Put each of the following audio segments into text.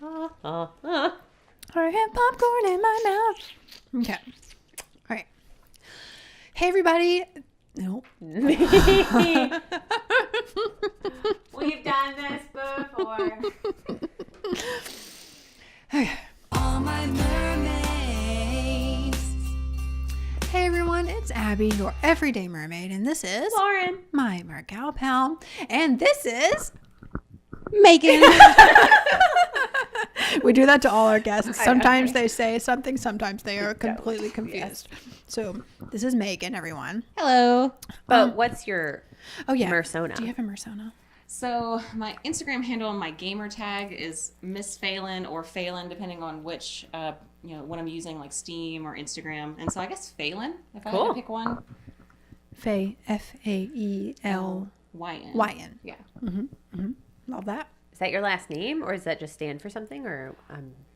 I have popcorn in my mouth. Okay. All right. Hey, everybody. Nope. We've done this before. Okay. All my mermaids. Hey, everyone. It's Abby, your everyday mermaid, and this is Lauren. my Mergal pal, and this is Megan. we do that to all our guests. Sometimes they say something, sometimes they are completely confused. So this is Megan, everyone. Hello. But what's your Mersona? Do you have a Mersona? So my Instagram handle and my gamer tag is Miss Phelan or Phelan, depending on which, when I'm using like Steam or Instagram. And so I guess Phelan, if I had to pick one. Faye, Fael YN. Yeah. Love that. Is that your last name, or does that just stand for something? Or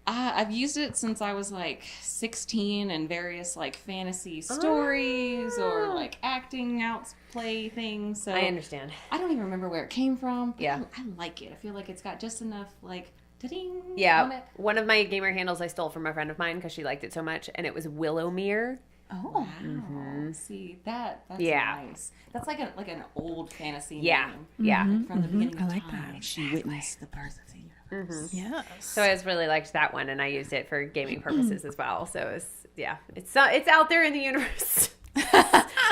I've used it since I was like 16 in various like fantasy stories or like acting out play things. So I understand. I don't even remember where it came from. But Yeah. I like it. I feel like it's got just enough like ding on Yeah, it. one of my gamer handles I stole from a friend of mine because she liked it so much, and it was Willowmere. Oh, wow. See that's nice. That's like an old fantasy name. Yeah. From the beginning I of like time. that. She witnessed the birth of the universe. Yes. So I just really liked that one, and I used it for gaming purposes as well. So it's out there in the universe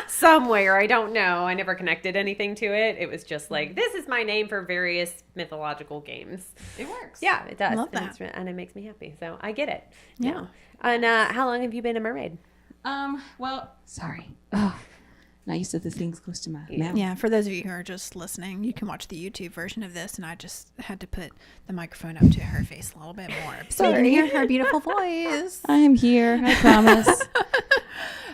somewhere. I don't know. I never connected anything to it. It was just like, this is my name for various mythological games. It works. Yeah, it does. Love and, that. and it makes me happy. So I get it. Yeah. And how long have you been a mermaid? Well, sorry. Oh, not used to the things close to my mouth. Yeah, for those of you who are just listening, you can watch the YouTube version of this, and I just had to put the microphone up to her face a little bit more so you can hear her beautiful voice. I am here. I promise.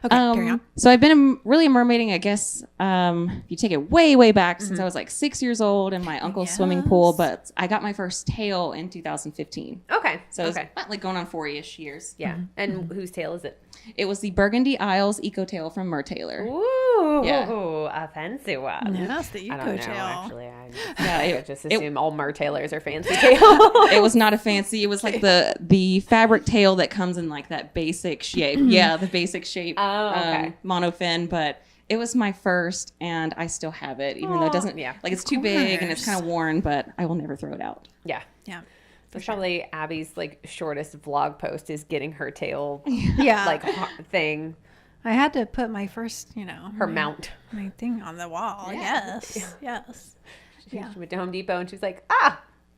Okay, carry on. So I've been really mermaiding, I guess, if you take it way, way back since I was like 6 years old in my uncle's swimming pool, but I got my first tail in 2015. Okay. So it's about like going on 4-ish years. Yeah. And whose tail is it? It was the Burgundy Isles Eco Tail from Mertailor. Ooh, Yeah. a fancy one. Yes, the I don't know, eco tail. actually. Yeah, I it- just assume all mertailors are fancy tail. It was not a fancy. It was like the fabric tail that comes in like that basic shape. Yeah, the basic shape. Oh, okay. Monofin, but it was my first, and I still have it, even though it doesn't. Yeah. Like it's too big and it's kind of worn, but I will never throw it out. Yeah. Yeah. That's probably Abby's like shortest vlog post is getting her tail Yeah. like thing, I had to put my first, her mount. my thing on the wall. Yeah. Yes. She went to Home Depot and she was like,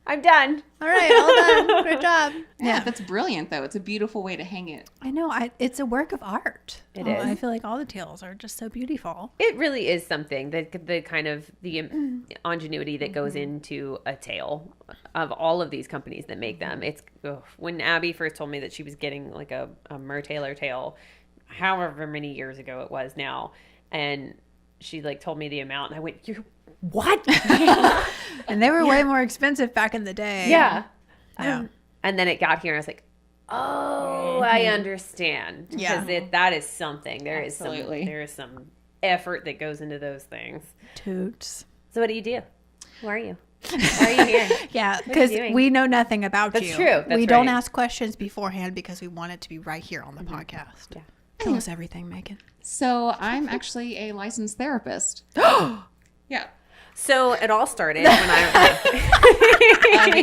I'm done. All right, all done. Good job. Yeah, that's brilliant though. It's a beautiful way to hang it. I know. It's a work of art. It is. I feel like all the tails are just so beautiful. It really is something that the kind of the ingenuity that goes into a tail of all of these companies that make them. It's when Abby first told me that she was getting like a mertailor tail, however many years ago it was now, and she like told me the amount, and I went, "You're what?" And they were way more expensive back in the day. Yeah. Yeah. And then it got here, and I was like, "Oh, I understand." Yeah. Because that is something. There Absolutely. is some effort that goes into those things. Toots. So what do you do? Who are you? Why are you here? Yeah, are you because doing? we know nothing about That's you. true. That's we don't right. ask questions beforehand because we want it to be right here on the podcast. Yeah. Tell us everything, Megan. So I'm actually a licensed therapist. Yeah. So it all started when I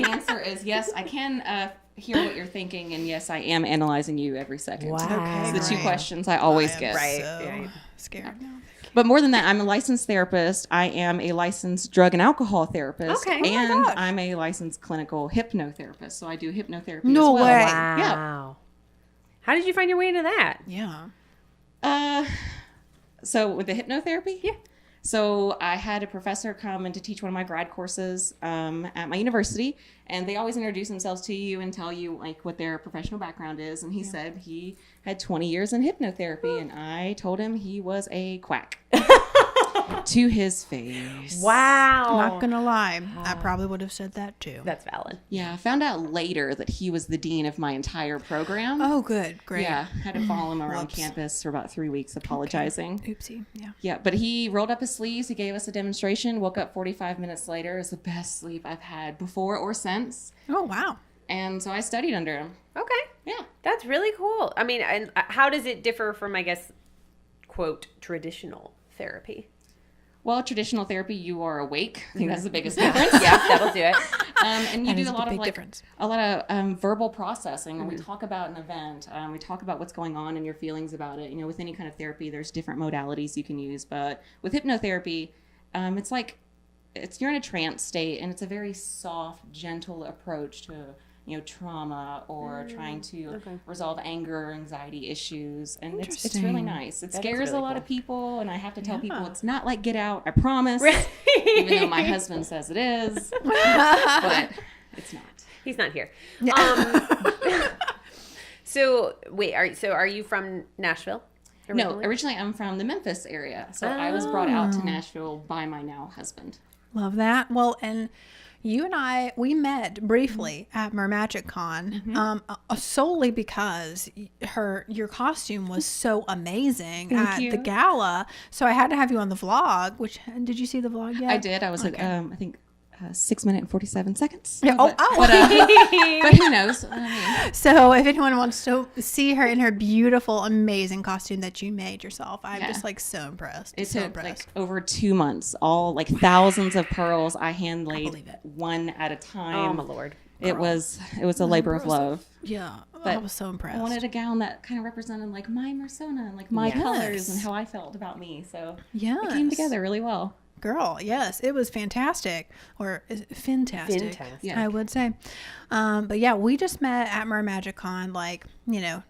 The answer is yes. I can hear what you're thinking, and yes, I am analyzing you every second. Wow. It's the two questions I always get. Right. So Right. scared now. But more than that, I'm a licensed therapist. I am a licensed drug and alcohol therapist. Okay. Oh my And gosh. I'm a licensed clinical hypnotherapist. So I do hypnotherapy No as well. way. Wow. How did you find your way into that? Yeah. So with the hypnotherapy? Yeah. So I had a professor come in to teach one of my grad courses at my university, and they always introduce themselves to you and tell you like what their professional background is. And he said he had 20 years in hypnotherapy, and I told him he was a quack to his face. Wow. Not gonna lie, I probably would have said that too. That's valid. Yeah, I found out later that he was the dean of my entire program. Oh, good, great. Yeah, had to follow him around Whoops. campus for about 3 weeks apologizing. Oopsie. Yeah. Yeah, but he rolled up his sleeves. He gave us a demonstration. Woke up 45 minutes later. It was the best sleep I've had before or since. Oh wow. And so I studied under him. Okay. Yeah. That's really cool. I mean, and how does it differ from, I guess, quote, traditional therapy? Well, traditional therapy, you are awake. I think that's the biggest difference. Yeah, that'll do it. And you That do is a the lot of big difference. a lot of verbal processing. When we talk about an event, we talk about what's going on and your feelings about it. You know, with any kind of therapy, there's different modalities you can use. But with hypnotherapy, it's like you're in a trance state, and it's a very soft, gentle approach to trauma or trying to resolve anger or anxiety issues. And it's really nice. It scares really a lot cool. of people, and I have to tell people it's not like Get Out, I promise. Even though my husband says it is. But it's not. He's not here. So wait, are you from Nashville? No, originally I'm from the Memphis area. So I was brought out to Nashville by my now husband. Love that. Well, and you and we met briefly at Mermagic Con, solely because your costume was so amazing at the gala. So I had to have you on the vlog. Which, did you see the vlog yet? I did. I was at, I think, 6 minutes and 47 seconds. Yeah, but who knows? I mean, So if anyone wants to see her in her beautiful, amazing costume that you made yourself, I'm just like so impressed. it so took impressed. like over 2 months, all like thousands of pearls. I hand laid believe it. one at a Oh time. my lord. It was a labor of love. Yeah, I But was so impressed. I wanted a gown that kind of represented like my persona and like my colors and how I felt about me. So it came together really well. Girl, yes, it was fantastic, or fantastic, Fantastic. I would say. But yeah, we just met at Mermagic Con, like,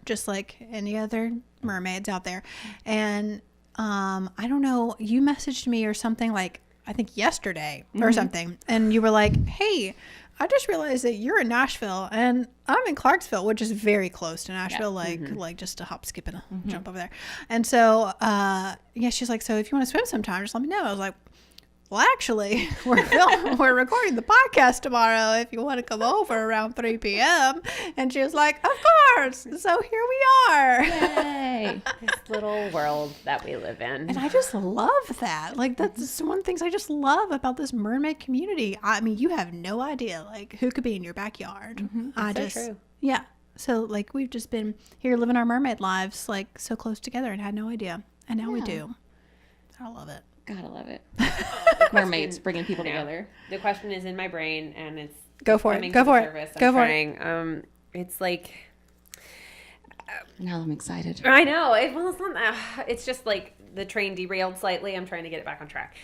just like any other mermaids out there. And I don't know, you messaged me or something like, I think yesterday or something. And you were like, hey, I just realized that you're in Nashville and I'm in Clarksville, which is very close to Nashville, like just a hop, skip, and a jump over there. And so, she's like, so if you want to swim sometime, just let me know. I was like, well, actually, we're recording the podcast tomorrow if you want to come over around 3 p.m. And she was like, of course. So here we are. Yay. This little world that we live in. And I just love that. Like, that's one of the things I just love about this mermaid community. I mean, you have no idea, like, who could be in your backyard. true. Yeah. So, like, we've just been here living our mermaid lives, like, so close together and had no idea. And now we do. I love it. Gotta love it. Mermaids bringing people together. The question is in my brain, and it's Go for it. coming Go to the for it. surface. Go I'm for it. trying. It's like, Now I'm excited. I know. It's not. It's just like the train derailed slightly. I'm trying to get it back on track.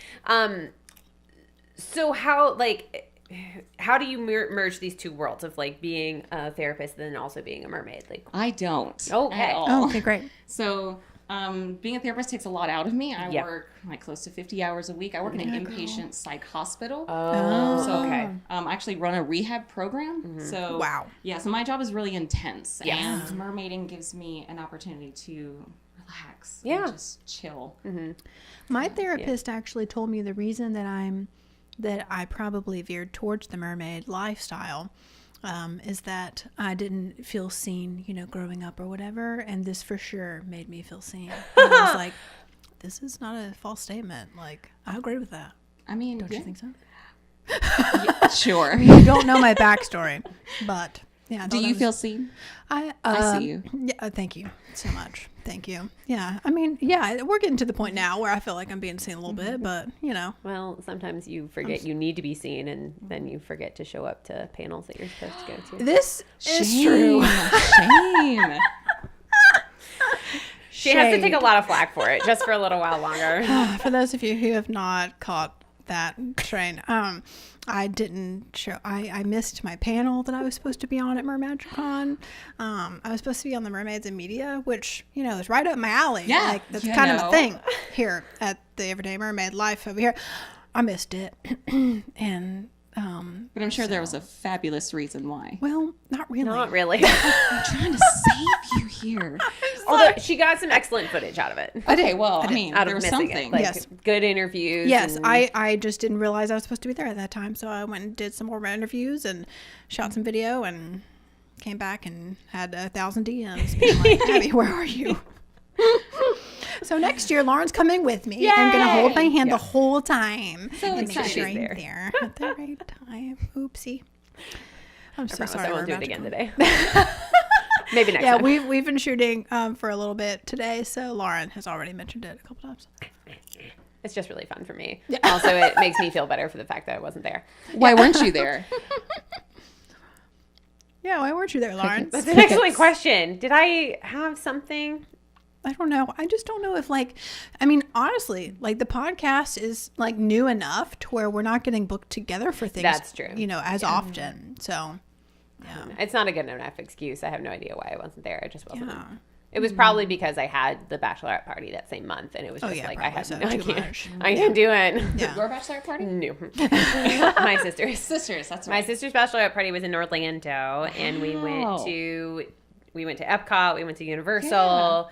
So how do you merge these two worlds of like being a therapist and then also being a mermaid? Like, I don't. Okay. At all. Oh, okay, great. So, being a therapist takes a lot out of me. I work like close to 50 hours a week. I work in an inpatient psych hospital. okay. I actually run a rehab program. So, Wow. Yeah, so my job is really intense. Yes. And mermaiding gives me an opportunity to relax. Yeah. And just chill. My therapist actually told me the reason that I probably veered towards the mermaid lifestyle is that I didn't feel seen, growing up or whatever. And this for sure made me feel seen. And I was like, this is not a false statement. Like, I agree with that. I mean, Don't you think so? Sure. You don't know my backstory, but yeah. Do you feel seen? I see you. Yeah, thank you so much. Thank you. Yeah, I mean, yeah, we're getting to the point now where I feel like I'm being seen a little bit, but Well, sometimes you forget you need to be seen, and then you forget to show up to panels that you're supposed to go to. this is true. Shame. She has to take a lot of flack for it, just for a little while longer. For those of you who have not caught that train, I didn't show. I missed my panel that I was supposed to be on at MermagicCon. I was supposed to be on the Mermaids in Media, which is right up my alley. Yeah, like that's kind of a thing here at the Everyday Mermaid Life over here. I missed it, and But I'm sure there was a fabulous reason why. well, not really. Not really. I'm trying to save you here. Although she got some excellent footage out of it. Okay, well, I mean, Out there of was missing something. it. Like, Yes. good interviews. Yes, and- I just didn't realize I was supposed to be there at that time, so I went and did some more interviews and shot some video and came back and had 1,000 DMs being like, Abby, where are you? So next year, Lauren's coming with me. I'm going to hold my hand the whole time. So and excited. she's right There. there at the right time. Oopsie. I'm I so promise sorry. I won't do it Mermaid. again today. Maybe next Yeah, time. we've been shooting for a little bit today, so Lauren has already mentioned it a couple times. It's just really fun for me. Also, it makes me feel better for the fact that I wasn't there. Why weren't you there? Yeah, why weren't you there, Lauren? That's an excellent question. Did I have something? I don't know. I just don't know if I mean, honestly, like the podcast is like new enough to where we're not getting booked together for things. That's true. As often. So, yeah. It's not a good enough excuse. I have no idea why I wasn't there. I just wasn't. Yeah. It was probably because I had the bachelorette party that same month, and it was just yeah, like I probably had so, no, I too can't, much. I can't do it. Yeah. Your bachelor party? No, my sister's. Sisters, that's My right. sister's bachelorette party was in Orlando, and we went to Epcot. We went to Universal.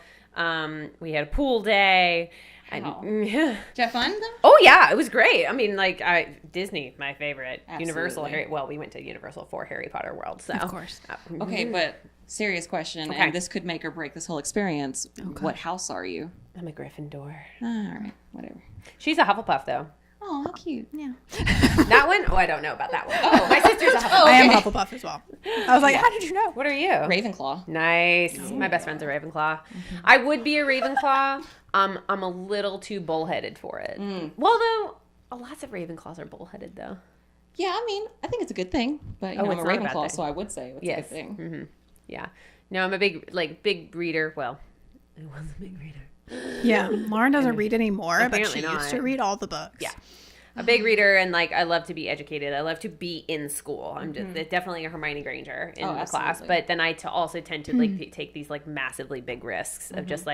We had a pool day. Wow. And, Did you have fun though? oh yeah, it was great. I mean, like Disney, my favorite. Absolutely. Universal. We went to Universal for Harry Potter World. So Of course. Okay, but serious question, Okay. and this could make or break this whole experience. What house are you? I'm a Gryffindor. All right, whatever. She's a Hufflepuff though. Oh, how cute. Yeah. That one? Oh, I don't know about that one. Oh, my sister's a Hufflepuff. I am Hufflepuff as well. I was like, how did you know? What are you? Ravenclaw. Nice. My best friend's a Ravenclaw. I would be a Ravenclaw. I'm a little too bullheaded for it. Well, though, lots of Ravenclaws are bullheaded, though. Yeah, I mean, I think it's a good thing, but Oh, I'm a it's not a bad Ravenclaw, thing. so I would say it's a good thing. Yeah. No, I'm a big reader. Well, I was a big reader. Yeah. Lauren doesn't read anymore, but Apparently she used to not. read all the books. Yeah. A big reader, and I love to be educated. I love to be in school. I'm just definitely a Hermione Granger in the class, absolutely. but then I also tend to take these massively big risks of just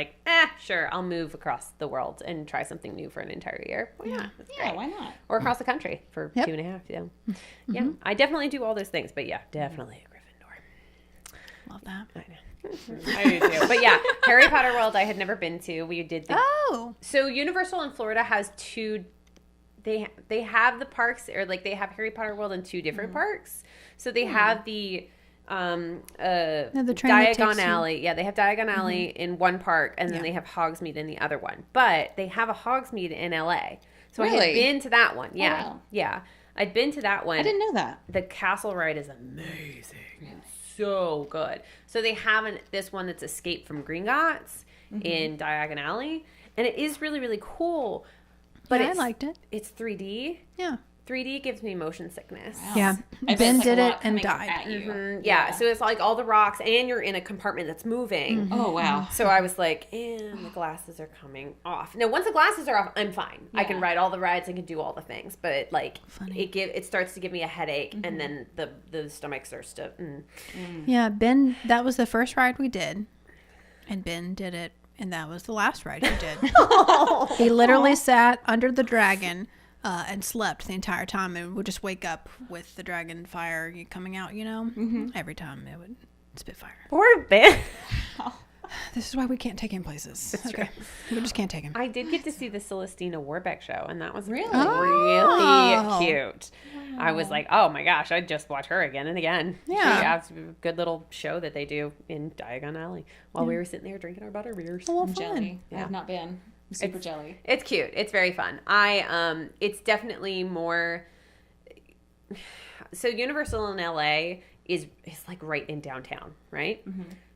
sure, I'll move across the world and try something new for an entire year. Well, yeah, that's Yeah, great. why not? Or across the country for Yep. 2.5. Yeah, yeah. I definitely do all those things, but yeah, definitely a Gryffindor. Love that. I know. I do too. But yeah, Harry Potter World I had never been to. We did the Oh. so Universal in Florida has two. They have the parks, or they have Harry Potter World in two different parks. So they have the the train that takes Diagon you- Alley. Yeah, they have Diagon Alley in one park, and then they have Hogsmeade in the other one. But they have a Hogsmeade in LA. So I had Really? been to that one. Yeah, wow. yeah. I'd been to that one. I didn't know that. The castle ride is amazing. It's so good. So they have this one that's Escape from Gringotts in Diagon Alley, and it is really, really cool. But Yeah, I liked it. It's 3D. Yeah. 3D gives me motion sickness. Yeah. I bet Ben it's, did a it lot and coming died. at you. Yeah, so it's all the rocks, and you're in a compartment that's moving. Oh, wow. So I was like, and the glasses are coming off. No, once the glasses are off, I'm fine. I can Yeah. ride all the rides, I can do all the things. But Funny. it starts to give me a headache, and then the stomach starts to. Yeah, Ben, that was the first ride we did. And Ben did it, and that was the last ride he did. He literally sat under the dragon and slept the entire time, and would just wake up with the dragon fire coming out, every time it would spit fire. Poor Ben. This is why we can't take him places. Okay. We just can't take him. I did get to see the Celestina Warbeck show, and that was Really? Oh. cute. I was like, oh my gosh, I'd just watch her again and again. Yeah. It's a good little show that they do in Diagon Alley while we were sitting there drinking our butter beers. Well, I'm fun. jelly. I Yeah. have not been. I'm super jelly. It's cute. It's very fun. It's definitely more. So Universal in LA is right in downtown, right?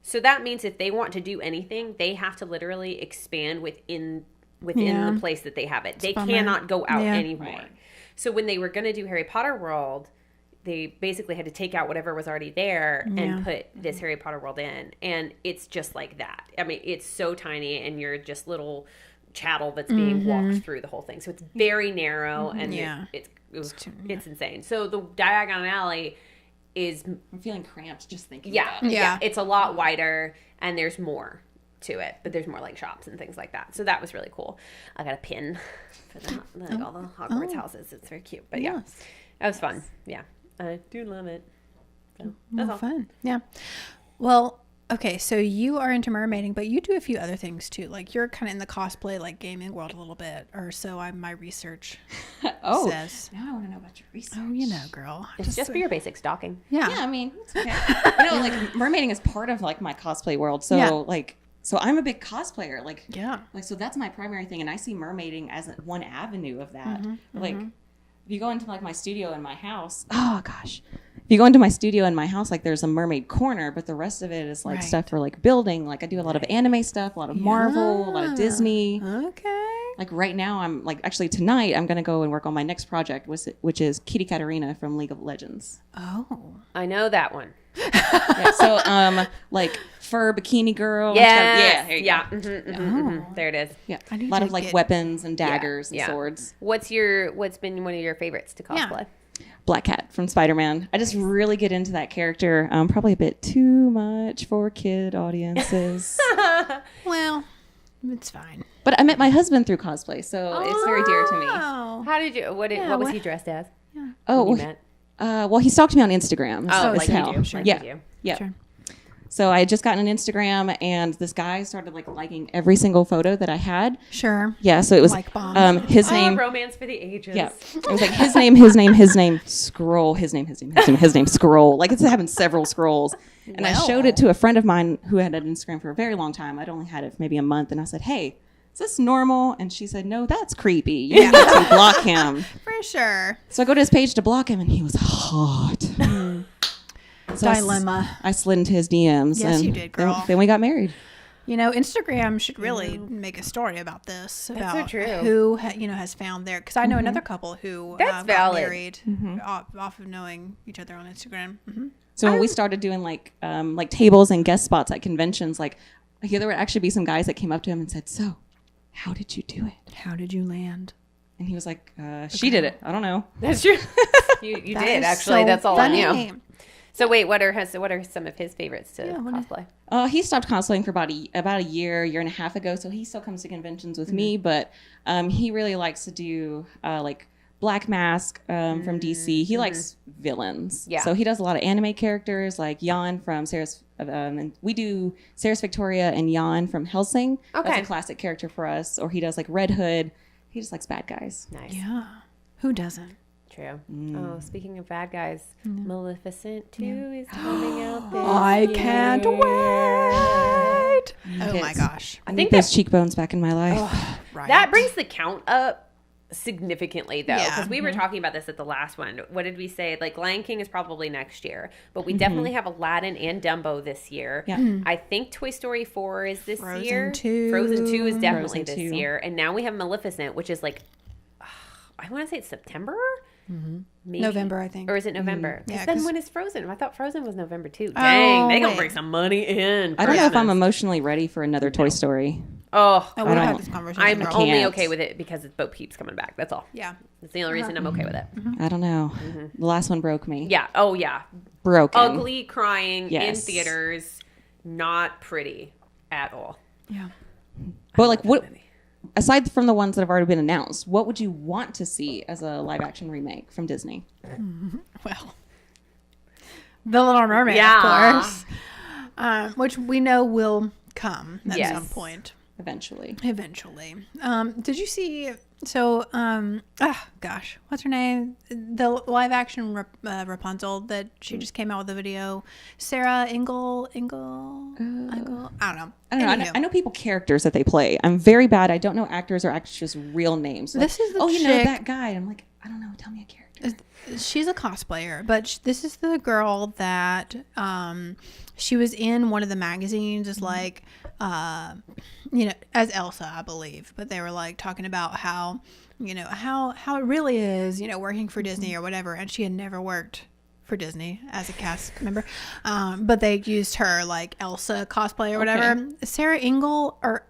So that means if they want to do anything, they have to literally expand within Yeah. the place that they have it. They bummer. cannot go out Yeah. anymore. Right. So when they were going to do Harry Potter World, they basically had to take out whatever was already there Yeah. and put this Harry Potter World in. And it's just like that. I mean, it's so tiny, and you're just little chattel that's being walked through the whole thing. So it's very narrow, and Yeah. it's insane. So the Diagon Alley is I'm feeling cramped just thinking yeah, about it. Yeah. it's a lot wider, and there's more to it, but there's more shops and things like that. So that was really cool. I got a pin for all the Hogwarts houses. It's very cute. But yeah, Yes. that was fun. Yeah, I do love it. So that's Well, all. fun. Yeah. Well, okay, so you are into mermaiding, but you do a few other things too. Like you're kind of in the cosplay, gaming world a little bit, or so my research Oh, says. now I want to know about your research. Oh, girl. It's just for your basic stalking. Yeah. Yeah, I mean, it's okay. Mermaiding is part of my cosplay world. So Yeah. so I'm a big cosplayer. Yeah. So that's my primary thing, and I see mermaiding as one avenue of that. if you go into like my studio in my house, oh gosh. If you go into my studio in my house, like there's a mermaid corner, but the rest of it is like Right. stuff for like building. Like I do a lot of anime stuff, a lot of Marvel, a lot of Disney. Okay. Like right now, I'm like actually tonight I'm gonna go and work on my next project, which is Kitty Katarina from League of Legends. Oh. I know that one. Yeah, so like fur bikini girl. Yes. There you Yeah. go. There it is. Yeah, I a need lot to of like get- weapons and daggers and Yeah. swords. What's been one of your favorites to cosplay? Black Cat from Spider-Man. I just really get into that character. Probably a bit too much for kid audiences. Well, it's fine. But I met my husband through cosplay, so it's very dear to me. Oh. How did you? What was what- he dressed as? Oh, when you met? well, he stalked me on Instagram. Oh, is like how. you do. Like Yeah, you do. yeah. Sure. So I had just gotten an Instagram, and this guy started like liking every single photo that I had. Sure. Yeah, so it was Like bomb. his Oh, name. romance for the ages. Yeah, it was like his name, scroll, his name, scroll. Like it's having several scrolls. And I showed it to a friend of mine who had an Instagram for a very long time. I'd only had it for maybe a month, and I said, "Hey, is this normal?" And she said, "No, that's creepy. You need to block him." For sure. So I go to his page to block him, and he was hot. So Dilemma. I slid into his DMs. Yes, and you did, girl. Then we got married. You know, Instagram should really make a story about this. so About true. who has found their. Because I know another couple who That's got valid. married off of knowing each other on Instagram. So when we started doing like tables and guest spots at conventions, like there would actually be some guys that came up to him and said, "So, how did you do it?" How did you land? And he was like, "She did it. I don't know." That's true. you That did is actually. so That's all funny. I knew. So wait, what are some of his favorites to cosplay? He stopped cosplaying for about a year and a half ago, so he still comes to conventions with me, but he really likes to do like Black Mask from DC. He likes villains. Yeah. So he does a lot of anime characters like Jan from Sarah's, and we do Sarah's Victoria and Jan from Hellsing. Okay. That's a classic character for us. Or he does like Red Hood. He just likes bad guys. Nice. Yeah. Who doesn't? True. Oh, speaking of bad guys, Maleficent 2 is coming out this I year. can't wait. Oh my gosh. I think need those cheekbones back in my life. Right. That brings the count up significantly, though, Yeah. because we were talking about this at the last one. What did we say? Like, Lion King is probably next year, but we definitely have Aladdin and Dumbo this year. Yeah. I think Toy Story 4 is this Frozen year. 2. Frozen 2 is definitely Frozen this 2. year. And now we have Maleficent, which is like, I want to say it's September? Maybe. November, I think. Or is it November? Yeah, Then 'cause- when is Frozen? I thought Frozen was November too. Dang, they gonna wait. bring some money in. I don't know if I'm Christmas. emotionally ready for another Toy Story. Oh, Oh, we've I had don't- this conversation. I'm before. only can't. okay with it because it's Bo Peep's coming back. That's all. Yeah. That's the only reason I'm okay with it. I don't know. The last one broke me. Yeah. Oh, yeah. Broken. Ugly, crying in Yes. theaters. Not pretty at all. Yeah. But like, what? movie. Aside from the ones that have already been announced, what would you want to see as a live action remake from Disney? Well, The Little Mermaid, Yeah. of course, which we know will come at Yes. some point Eventually. eventually. Did you see? So, gosh, what's her name? The live action Rapunzel that she just came out with a video. Sarah Engel. I don't know. I don't know. Anywho. I know people characters that they play. I'm very bad. I don't know actors or actresses' real names. Like, This is the you know chick- that guy. I'm like, I don't know. Tell me a character. She's a cosplayer, but this is the girl that she was in one of the magazines as like as Elsa, I believe. But they were like talking about how how it really is, working for Disney or whatever, and she had never worked for Disney as a cast member, but they used her like Elsa cosplay or whatever. Okay. Sarah Engel or.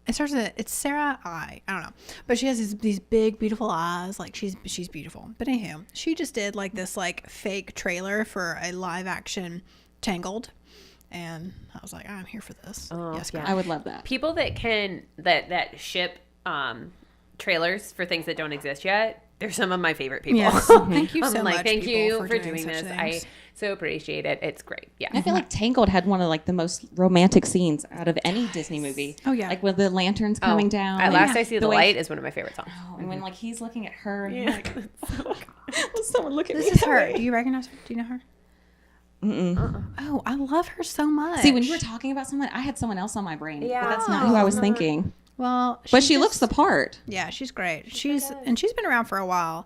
It's Sarah I don't know, but she has these big beautiful eyes, like she's beautiful. But anywho, she just did like this like fake trailer for a live action Tangled, and I was like, I'm here for this. Yes, girl. I would love that. People that ship trailers for things that don't exist yet, they're some of my favorite people. Yes, thank you I'm so like, much. thank people, you for doing such this. things. I so appreciate it. It's great. Yeah. I feel like Tangled had one of like the most romantic scenes out of any Disney movie. Oh, yeah. Like with the lanterns coming down. At and Last I See the way- Light is one of my favorite songs. Oh, and when like he's looking at her, and he's like, someone look at This me. is that her. way. Do you recognize her? Do you know her? Oh, I love her so much. See, when you were talking about someone, I had someone else on my brain, but that's not Yeah. who I was thinking. well, But she looks the part. Yeah, she's great. She's been around for a while.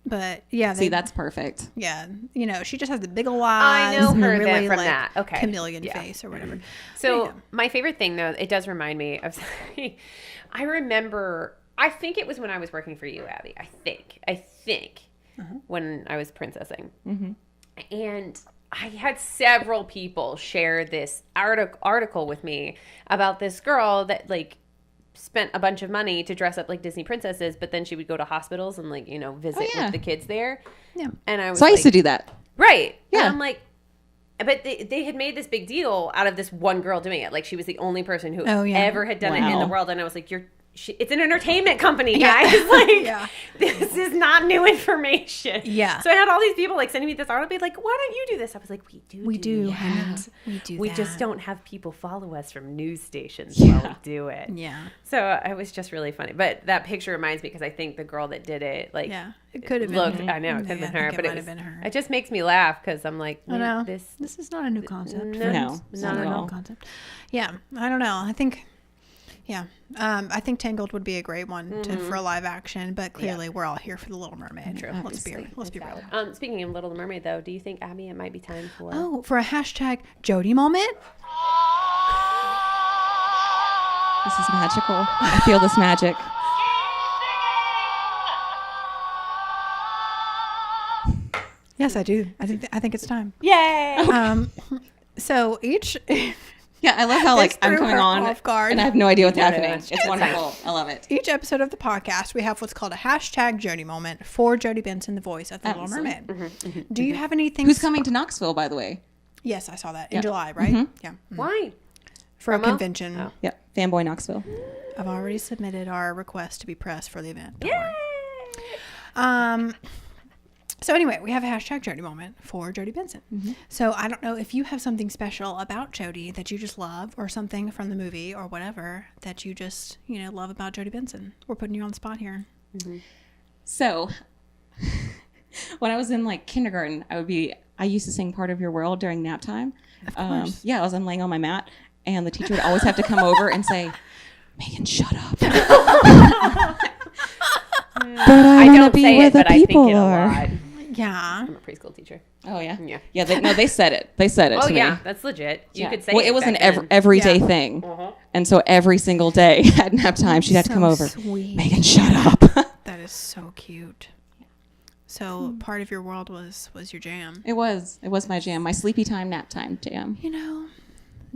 But yeah, See, that's perfect. yeah, you know, she just has the big ol' eyes. I know and her really, from like, that. Okay. chameleon Yeah. face or whatever. So my favorite thing, though, it does remind me of. I remember. I think it was when I was working for you, Abby. I think when I was princessing, and I had several people share this article with me about this girl that like spent a bunch of money to dress up like Disney princesses, but then she would go to hospitals and like, you know, visit with the kids there. Yeah. And I was So I used to do that. right. Yeah. And I'm like, but they had made this big deal out of this one girl doing it. Like she was the only person who ever had done it in the world. And I was like, it's an entertainment company, guys. Like, this is not new information. Yeah. So I had all these people like sending me this article, be like, "Why don't you do this?" I was like, "We do, and we do. We just don't have people follow us from news stations while we do it." Yeah. So it was just really funny. But that picture reminds me because I think the girl that did it, like, It could have been. looked. her. I know it could have been her, I think but it it might was. have been her. It just makes me laugh because I'm like, I know. this is not a new concept. No, It's not at a new all. concept. Yeah, I don't know. I think, I think Tangled would be a great one for a live action, but clearly we're all here for the Little Mermaid. True. Let's be real. Speaking of Little Mermaid, though, do you think, Abby, it might be time for? Oh, for a hashtag Jodie moment. This is magical. I feel this magic. Yes, I do. I think it's time. Yay! So each. Yeah, I love how like This I'm threw coming her on off guard. and I have no idea what's No, no, happening. no. It's wonderful. I love it. Each episode of the podcast, we have what's called a hashtag Jodie moment for Jodie Benson, the voice of the Little Absolutely. Mermaid. Do you have anything? Who's coming to Knoxville, by the way? Yes, I saw that in July, right? Yeah, Why? for a Promo? convention. Oh. Yep, Fanboy Knoxville. I've already submitted our request to be pressed for the event. Don't Yay! worry. So anyway, we have a hashtag Jodie moment for Jodie Benson. So I don't know if you have something special about Jodie that you just love, or something from the movie or whatever that you just love about Jodie Benson. We're putting you on the spot here. So, when I was in like kindergarten, I used to sing "Part of Your World" during nap time. Of course. I'm laying on my mat, and the teacher would always have to come over and say, "Megan, shut up." But I, I want to don't be say where it, the but I think people it a are. lot. Yeah. I'm a preschool teacher. Oh yeah, Yeah. They said it. They said it. Oh to yeah, me. that's legit. You Yeah. could say Well, it was back an then. everyday Yeah. thing, and so every single day at nap time, she'd have to come over. Sweet. Megan, shut up. That is so cute. So part of your world was your jam. It was my jam, my sleepy time, nap time jam.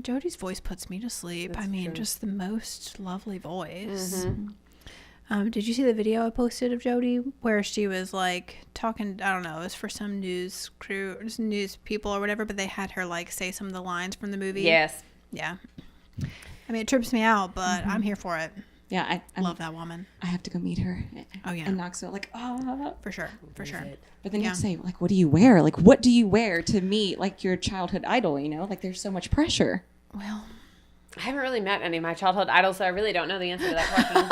Jodie's voice puts me to sleep. I mean, just the most lovely voice. Did you see the video I posted of Jodie where she was like talking? I don't know. It was for some news people or whatever, but they had her like say some of the lines from the movie. Yes. Yeah. I mean, it trips me out, but I'm here for it. Yeah, I Love that woman. I have to go meet her. Oh, yeah. in Knoxville. Like, oh, For sure. For sure. but then you Yeah. have to say, like, what do you wear? Like, what do you wear to meet like your childhood idol? Like, there's so much pressure. Well, I haven't really met any of my childhood idols, so I really don't know the answer to that question.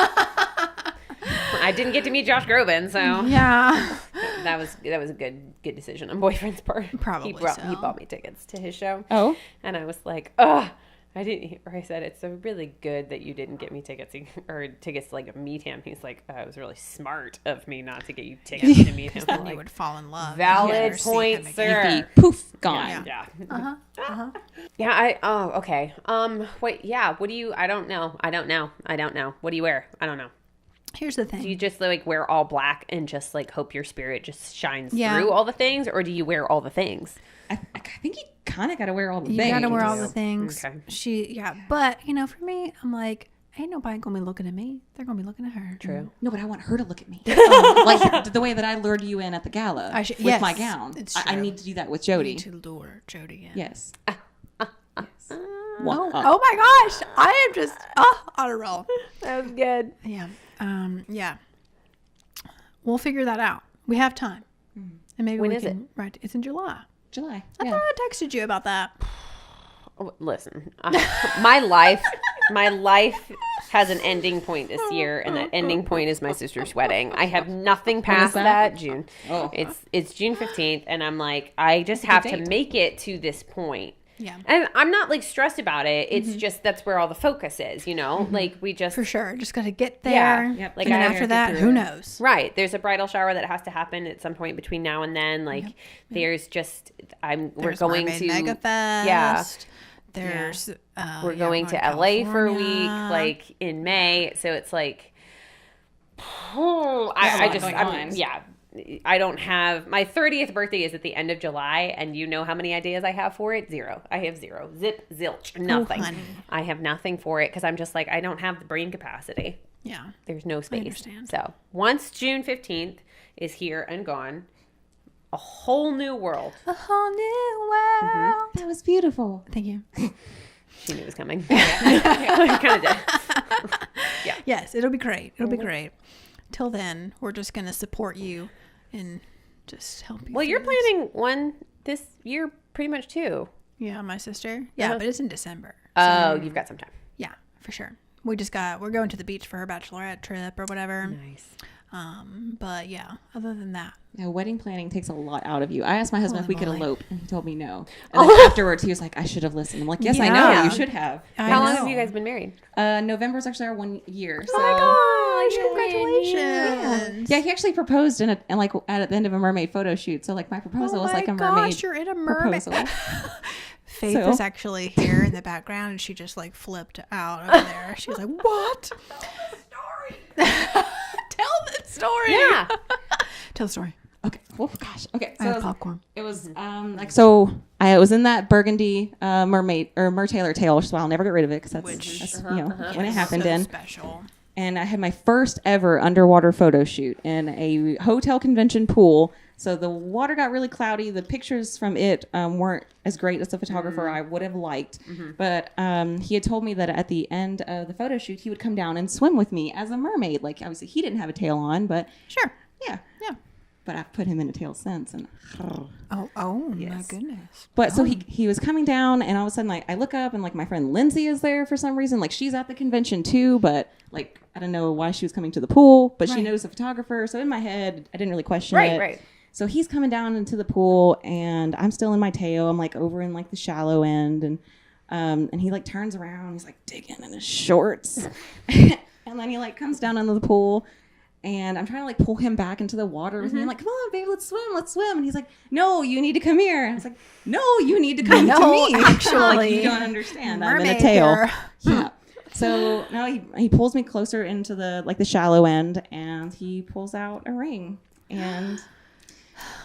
I didn't get to meet Josh Groban, so yeah. that was a good decision on boyfriend's part. Probably he so. bought me tickets to his show. Oh, And I was like, oh, I said, it's so really good that you didn't get me tickets to like meet him. He's like, it was really smart of me not to get you tickets to meet him. Then I'm you like, would fall in love. valid You'd never see point, him again. sir. be poof gone. Yeah. Uh-huh. Yeah. Okay. Wait. Yeah. What do you? I don't know. What do you wear? I don't know. Here's the thing. Do you just like wear all black and just like hope your spirit just shines Yeah. through all the things, or do you wear all the things? I think you kind of got to wear all the You things. gotta wear all the things. Okay. But for me, I'm like, ain't nobody gonna be looking at me. They're gonna be looking at her. True. No, but I want her to look at me. Like the way that I lured you in at the gala with yes, my gown. it's I true. need to do that with You Jodie. need to lure Jodie in. Yes. Oh my gosh, I am just on a roll. That was good. Yeah. Yeah. We'll figure that out. We have time, and maybe When we is can. Right, it's in July. July. I thought I texted you about that. Oh, listen, my life has an ending point this year, and that ending point is my sister's wedding. I have nothing past that? June. Oh. It's June 15th, and I'm like, I just have to date. make it to this point Yeah. And I'm not like stressed about it. It's just that's where all the focus is, you know? Like we just For sure. Just got to get there. Yeah. Yep. Like And then I after get that, through who it. knows? Right. There's a bridal shower that has to happen at some point between now and then. Like there's just we're There's going Mermaid to Mega Fest. Yeah. There's We're going to LA for a week California. like in May. So it's like There's a I lot just going I'm, on. yeah. I don't have my 30th birthday is at the end of July, and you know how many ideas I have for it? Zero. I have zero. Zip, zilch, nothing. honey. I have nothing for it because I'm just like I don't have the brain capacity. Yeah. There's no space. understand. So once June 15th is here and gone, a whole new world. A whole new world. That was beautiful. Thank you. She knew it was coming. I kind of did. Yes, it'll be great. It'll be great. Till then, we're just going to support you and just help you. Well, through you're this. planning one this year pretty much too. Yeah, my sister. Yeah, but it's in December. Oh, you've got some time. Yeah, for sure. We're going to the beach for her bachelorette trip or whatever. Nice. But yeah, other than that, Now, wedding planning takes a lot out of you. I asked my husband if we could Holy moly. elope, and he told me no. And then afterwards, he was like, I should have listened. I'm like, yes, I know. Yeah. You should have. I How long know. have you guys been married? November's actually our 1 year. So. Congratulations. Yeah, he actually proposed in like at the end of a mermaid photo shoot. So like my proposal was like a mermaid Gosh, you're in a mermaid. proposal. Faith So- is actually here in the background, and she just like flipped out over there. She was like, "What? Tell the story. Yeah. Tell the story. Okay. Oh gosh. Okay. I So have popcorn. it was like so. I was in that burgundy mermaid or Mertailor tail, which is why I'll never get rid of it because that's you know when it happened so in. special. And I had my first ever underwater photo shoot in a hotel convention pool. So the water got really cloudy. The pictures from it weren't as great as the photographer I would have liked. But he had told me that at the end of the photo shoot, he would come down and swim with me as a mermaid. Like, obviously, he didn't have a tail on, but Sure. yeah. Yeah. But I've put him in a tail since. And Oh my Yes. goodness. But so he was coming down, and all of a sudden, like, I look up, and like my friend Lindsay is there for some reason. Like, she's at the convention too, but like I don't know why she was coming to the pool, but she Right. knows the photographer. So in my head, I didn't really question Right, it. right. So he's coming down into the pool, and I'm still in my tail. I'm like over in like the shallow end, and he like turns around. He's like digging in his shorts, and then he like comes down into the pool. And I'm trying to like pull him back into the water with me. I'm like, come on, babe, let's swim. And he's like, no, you need to come here. And I was like, no, you need to come to me. actually. Like, you don't understand. I'm in a Mermaid tail. here. Yeah. So now he pulls me closer into the like the shallow end, and he pulls out a ring and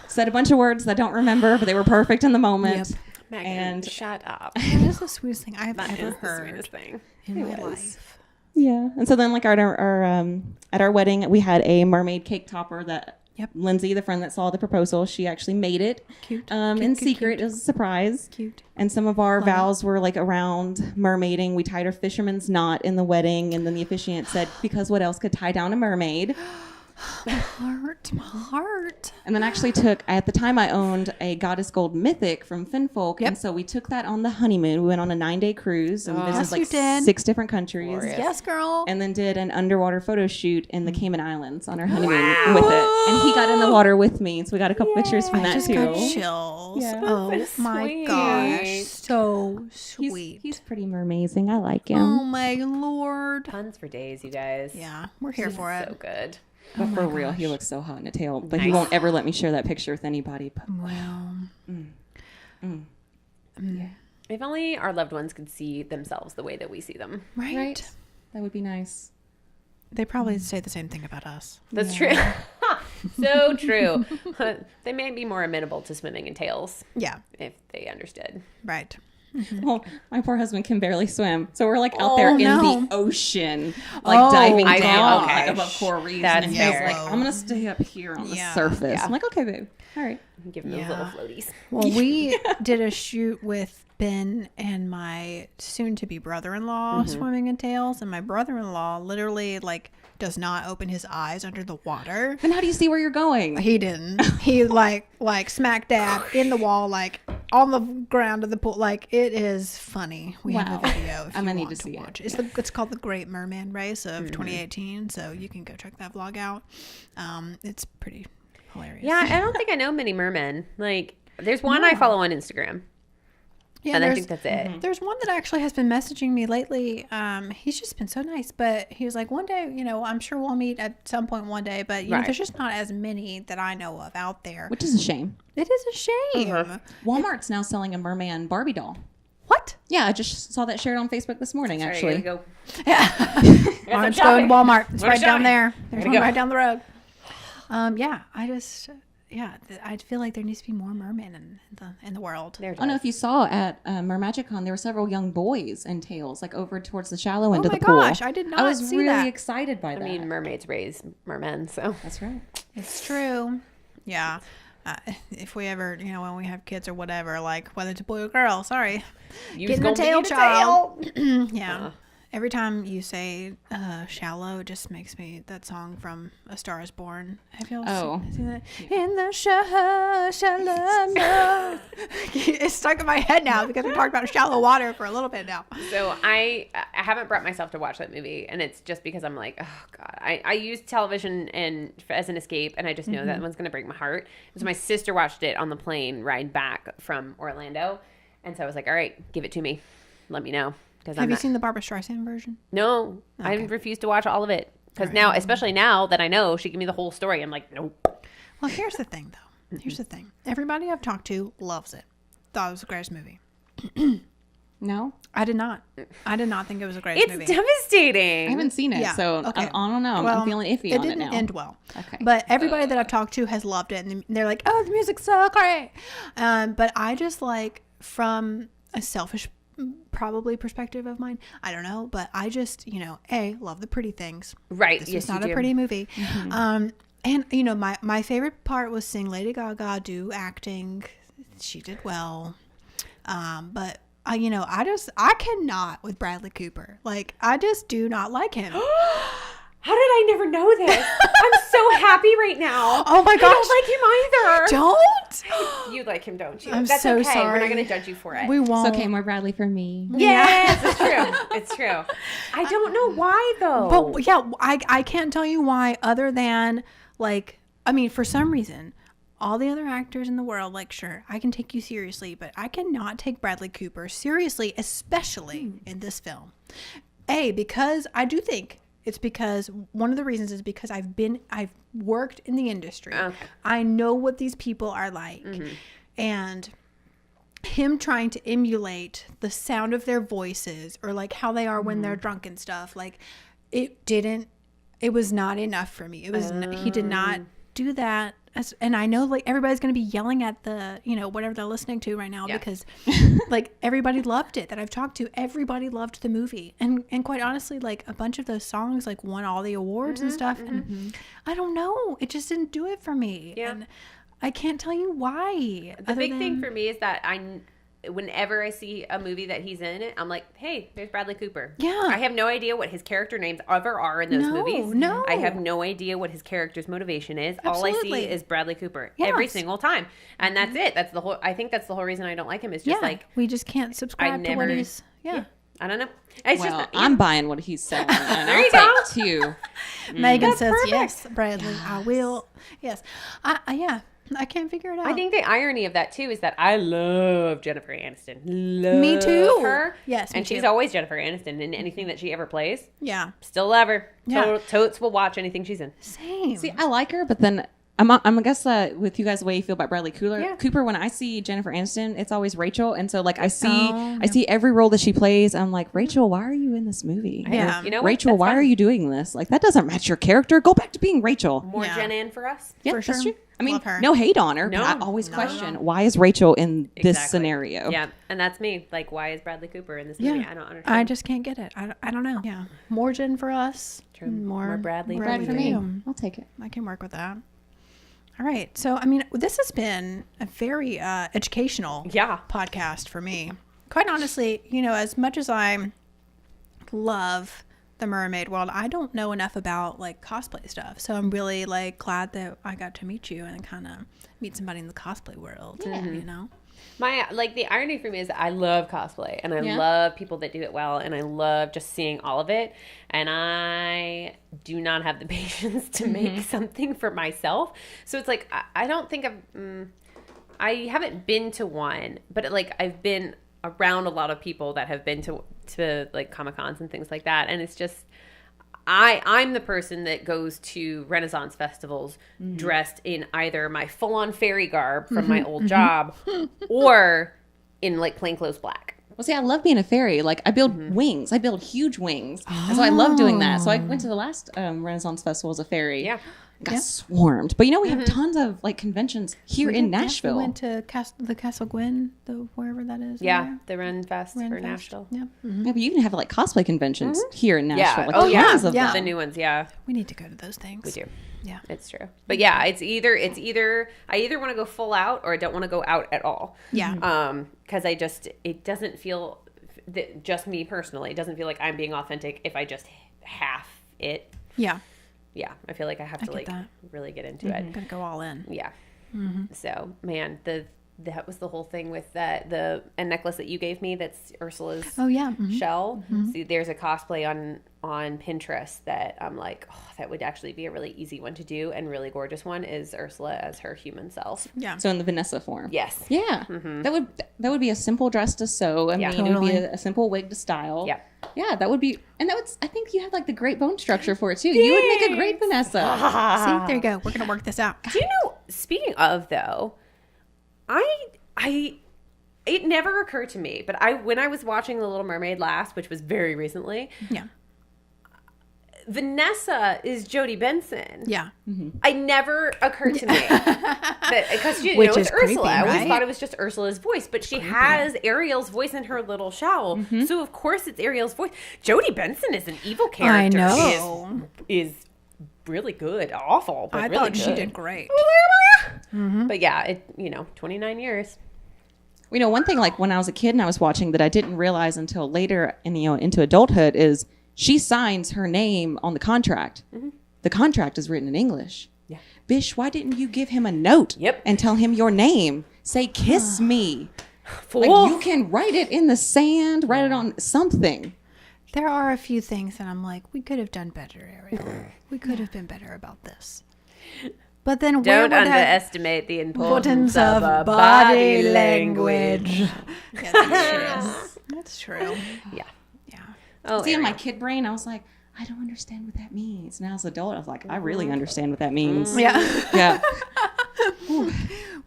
said a bunch of words that I don't remember, but they were perfect in the moment. Yep. Megan, And- shut up. That is the sweetest thing I've That ever is the heard sweetest thing. in It my was. life. Yeah. And so then like at our wedding, we had a mermaid cake topper that Yep. Lindsay, the friend that saw the proposal, she actually made it. Cute. In Cute, cute, secret cute. as a surprise. Cute. And some of our Love it. vows were like around mermaiding. We tied our fisherman's knot in the wedding, and then the officiant said, because what else could tie down a mermaid? My heart. And then actually took, at the time I owned a Goddess Gold Mythic from Finfolk. Yep. And so we took that on the honeymoon. We went on a 9-day cruise and Yes, visited you like did. 6 different countries. Glorious. Yes, girl. And then did an underwater photo shoot in the Cayman Islands on our honeymoon with it. And he got in the water with me. So we got a couple pictures from I that just too. got chills. Yeah. Oh So my sweet. gosh. So He's, sweet. he's pretty amazing. I like him. Oh my lord. Puns for days, you guys. Yeah, we're here for it. So good. But for real, he looks so hot in a tail. But he won't ever let me share that picture with anybody. But Well, If only our loved ones could see themselves the way that we see them. right? that would be nice. They probably say the same thing about us. That's true. So true. They may be more amenable to swimming in tails Yeah, if they understood. right. Well, my poor husband can barely swim. So we're like out there in no. the ocean, like Oh, diving I see. down Okay. like above coral reefs. That's and he's fair. like, I'm going to stay up here on the Yeah. surface. Yeah. I'm like, okay, babe. All right. Give them Yeah. those little floaties. Well, we did a shoot with Ben and my soon-to-be brother-in-law swimming in tails, and my brother-in-law literally like does not open his eyes under the water. Then how do you see where you're going? He didn't. He like smack dab in the wall, like on the ground of the pool. Like it is funny. We have Wow. a video. If I'm you gonna need want to see it. watch. It's called the Great Merman Race of 2018. So you can go check that vlog out. It's pretty hilarious. Yeah, I don't think I know many mermen. Like, there's one I follow on Instagram. Yeah, and I there's- think that's it. There's one that actually has been messaging me lately. He's just been so nice, but he was like, one day, I'm sure we'll meet at some point one day, but Right. there's just not as many that I know of out there. Which is a shame. It is a shame. Walmart's now selling a merman Barbie doll. What? Yeah, I just saw that shared on Facebook this morning, Sorry, actually. I gotta go. Orange shopping. going to Walmart. It's Go right down shopping. there. There's Gotta one go. right down the road. I feel like there needs to be more mermen in the world. There it I don't know is. if you saw at Mermagicon, there were several young boys in tails, like over towards the shallow end Oh of my the pool. gosh, I did not I was see really that. excited by I that. mean, mermaids raise mermen, so. That's right. It's true. Yeah. If we ever, when we have kids or whatever, like whether it's a boy or girl, sorry. You Getting a gonna tail need a child. tail. Yeah. Every time you say shallow, it just makes me that song from A Star Is Born. Have you all seen that? In the shallow. It's stuck in my head now because we talked about shallow water for a little bit now. So I haven't brought myself to watch that movie, and it's just because I'm like, oh god, I use television as an escape, and I just know that one's gonna break my heart. So my sister watched it on the plane ride back from Orlando, and so I was like, all right, give it to me, let me know. Have you seen the Barbara Streisand version? No, I refuse to watch all of it because now, especially now that I know she gave me the whole story, I'm like, nope. Well, here's the thing, though. Here's the thing. Everybody I've talked to loves it. Thought it was the greatest movie. No? I did not. I did not think it was the greatest It's movie. devastating. I haven't seen it, Yeah, so okay. I don't know. Well, I'm feeling iffy it on it didn't now. end well. Okay. But everybody that I've talked to has loved it, and they're like, "Oh, the music's so great." But I just from a selfish, probably perspective of mine, I don't know, but I just, love the pretty things. Right. This yes, was not you a do. pretty movie. And my favorite part was seeing Lady Gaga do acting. She did well. But I cannot with Bradley Cooper. Like, I just do not like him. How did I never know this? I'm so happy right now. Oh my gosh. I don't like him either. Don't. You like him, don't you? I'm That's so okay. sorry. We're not going to judge you for it. We won't. It's okay, more Bradley for me. Yes, it's true. It's true. I don't know why though. But yeah, I can't tell you why, other than for some reason, all the other actors in the world, like, sure, I can take you seriously, but I cannot take Bradley Cooper seriously, especially in this film. Because I do think it's because one of the reasons is because I've worked in the industry. Okay. I know what these people are like. And him trying to emulate the sound of their voices or like how they are when they're drunk and stuff, like it was not enough for me. It was he did not do that. And I know like everybody's going to be yelling at the, whatever they're listening to right now, because like everybody loved it that I've talked to. Everybody loved the movie. And quite honestly, like a bunch of those songs like won all the awards and stuff. And I don't know. It just didn't do it for me. Yeah. And I can't tell you why. The big thing for me is that whenever I see a movie that he's in it, I'm like, hey, there's Bradley Cooper. Yeah. I have no idea what his character names ever are in those movies. No. I have no idea what his character's motivation is. All I Absolutely. see is Bradley Cooper Yes. every single time. And that's it. I think that's the whole reason I don't like him is just like, we just can't subscribe to what never- he's I don't know. It's Well, just, I'm buying what he's selling, and There you I'll take two. Megan That's says perfect. yes, Bradley. I will. Yes. I can't figure it out. I think the irony of that too is that I love Jennifer Aniston. Love Me too. her. Yes, me and she's too. always Jennifer Aniston in anything that she ever plays. Yeah. Still love her. Yeah. Totes will watch anything she's in. Same. See, I like her, but then I guess with you guys the way you feel about Bradley Yeah. Cooper, when I see Jennifer Aniston, it's always Rachel, and so like I see Oh, I see every role that she plays. I'm like, Rachel, why are you in this movie? Yeah. You know what? Rachel, That's why fine. are you doing this? Like that doesn't match your character. Go back to being Rachel. More Yeah. Jen Ann for us. Yeah, For that's sure. true. I mean, Love her. no hate on her, No. but I always No, question no. why is Rachel in this Exactly. scenario? Yeah, and that's me. Like, why is Bradley Cooper in this movie? Yeah. I don't understand. I just can't get it. I don't know. Yeah. More Jen for us. True. More More Bradley for Brad for you. me. you. I'll take it. I can work with that. All right. So, this has been a very educational Yeah. podcast for me. Quite honestly, as much as I love the mermaid world, I don't know enough about like cosplay stuff. So I'm really like glad that I got to meet you and kind of meet somebody in the cosplay world. Yeah. My the irony for me is that I love cosplay and I Yeah. love people that do it well and I love just seeing all of it, and I do not have the patience to make something for myself. So it's like I don't think I haven't been to one, but like I've been around a lot of people that have been to like Comic-Cons and things like that. And it's just, I'm the person that goes to Renaissance festivals dressed in either my full-on fairy garb from my old job or in like plainclothes black. Well, see, I love being a fairy. Like, I build wings. I build huge wings. And so I love doing that. So I went to the last Renaissance Festival as a fairy. Yeah. Got swarmed. But, we have tons of, like, conventions here in Nashville. We went to the Castle Gwen, wherever that is. Yeah, the Ren Fest Ren for Fest. Nashville. Yeah. Yeah, but you even have, like, cosplay conventions here in Nashville. Yeah. Like, Oh, yeah. tons of Yeah. The them. new ones, yeah. We need to go to those things. We do. Yeah. It's true. But yeah, it's either I either want to go full out or I don't want to go out at all. Yeah. Because it doesn't feel, just me personally, it doesn't feel like I'm being authentic if I just half it. Yeah. Yeah, I feel like I have to get like that. really get into it. Gonna go all in. Yeah. So man, that was the whole thing with the necklace that you gave me. That's Ursula's Oh yeah. shell. See, there's a cosplay on Pinterest that I'm like, oh, that would actually be a really easy one to do and really gorgeous one is Ursula as her human self. Yeah. So in the Vanessa form. Yes. Yeah. That would be a simple dress to sew. I mean, it would Totally. be a simple wig to style. Yeah. Yeah, that would be, and I think you have like the great bone structure for it too. You would make a great Vanessa. See, there you go. We're gonna work this out. Do you know, speaking of though, it never occurred to me, but when I was watching The Little Mermaid last, which was very recently, Yeah. Vanessa is Jodie Benson. Yeah. I never occurred to me that because Which it's is creepy, Ursula. I always right? thought it was just Ursula's voice, but she has Ariel's voice in her little shovel, so of course it's Ariel's voice. Jodie Benson is an evil character. I She know. is really good, awful, but I really thought good. she did great. But yeah, 29 years. One thing like when I was a kid and I was watching that I didn't realize until later into adulthood is she signs her name on the contract. The contract is written in English. Yeah. Bish, why didn't you give him a note and tell him your name? Say, kiss me. Fool. Like you can write it in the sand, write it on something. There are a few things that I'm like, we could have done better, Ariel. We could have been better about this. But then where Don't would underestimate the importance importance of of body language. Yeah, that's true. That's true. Yeah. Yeah. Oh, See, in my Ariel. kid brain, I was like, I don't understand what that means. Now as an adult, I was like, I really understand what that means. Yeah. Yeah.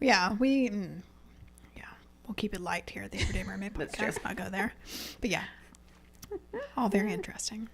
Yeah. We'll keep it light here at the Everyday Mermaid podcast. I'll go there. But yeah. All very interesting.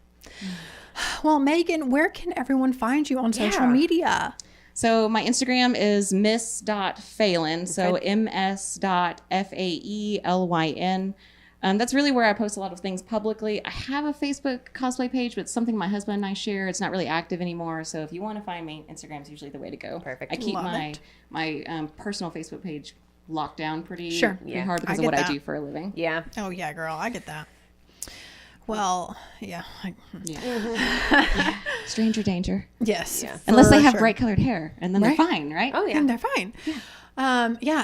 Well, Megan, where can everyone find you on social media? So my Instagram is miss.phelan. So ms.faelyn. That's really where I post a lot of things publicly. I have a Facebook cosplay page, but it's something my husband and I share. It's not really active anymore. So if you want to find me, Instagram's usually the way to go. Perfect. I keep Love my personal Facebook page locked down pretty Sure. Yeah. hard because I of what get I that. do for a living. Yeah. Oh, yeah, girl. I get that. Well, yeah. Stranger danger. Yes. Yeah. Unless they for have sure. bright colored hair, and then Right. they're fine, right? Oh yeah. And they're fine.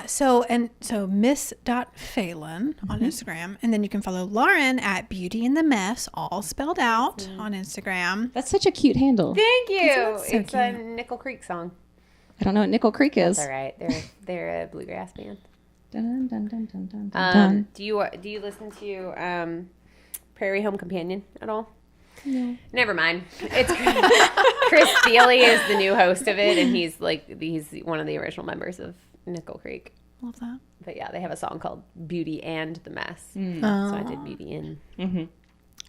So miss.phelan on Instagram. And then you can follow Lauren at Beauty in the Mess, all spelled out on Instagram. That's such a cute handle. Thank you. so It's a cute. Nickel Creek song. I don't know what Nickel Creek is. That's all right. They're a bluegrass band. Dun, dun, dun, dun, dun, dun, dun. Do you listen to Prairie Home Companion at all? No. Never mind. It's Chris Steele is the new host of it, and he's one of the original members of Nickel Creek. Love that. But yeah, they have a song called Beauty and the Mess. So I did Beauty in.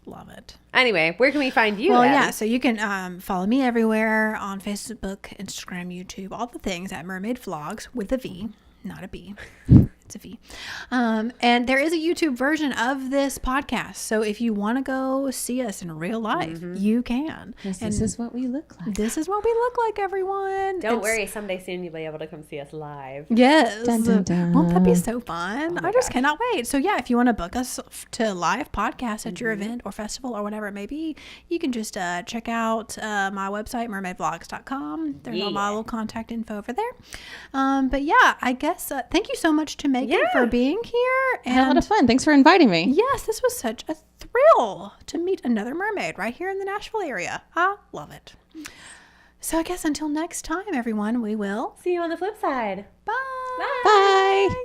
Love it. Anyway, where can we find you? Well, Abby? yeah, so you can follow me everywhere on Facebook, Instagram, YouTube, all the things at Mermaid Vlogs with a V, not a B. It's a V. And there is a YouTube version of this podcast. So if you want to go see us in real life, you can. Yes, and this is what we look like. this is what we look like, everyone. Don't It's- worry, someday soon you'll be able to come see us live. Yes. Dun, dun, dun. Won't that be so fun? my I just gosh. cannot wait. So yeah, if you want to book us to live podcast at your event or festival or whatever it may be, you can just check out my website, mermaidvlogs.com. There's all my Yeah. little contact info over there. But yeah, I guess thank you so much to Megan Yeah. for being here. I had a lot And of fun. Thanks for inviting me. yes, this was such a thrill to meet another mermaid right here in the Nashville area. I love it. So I guess until next time, everyone, we will See you on the flip side. bye. Bye.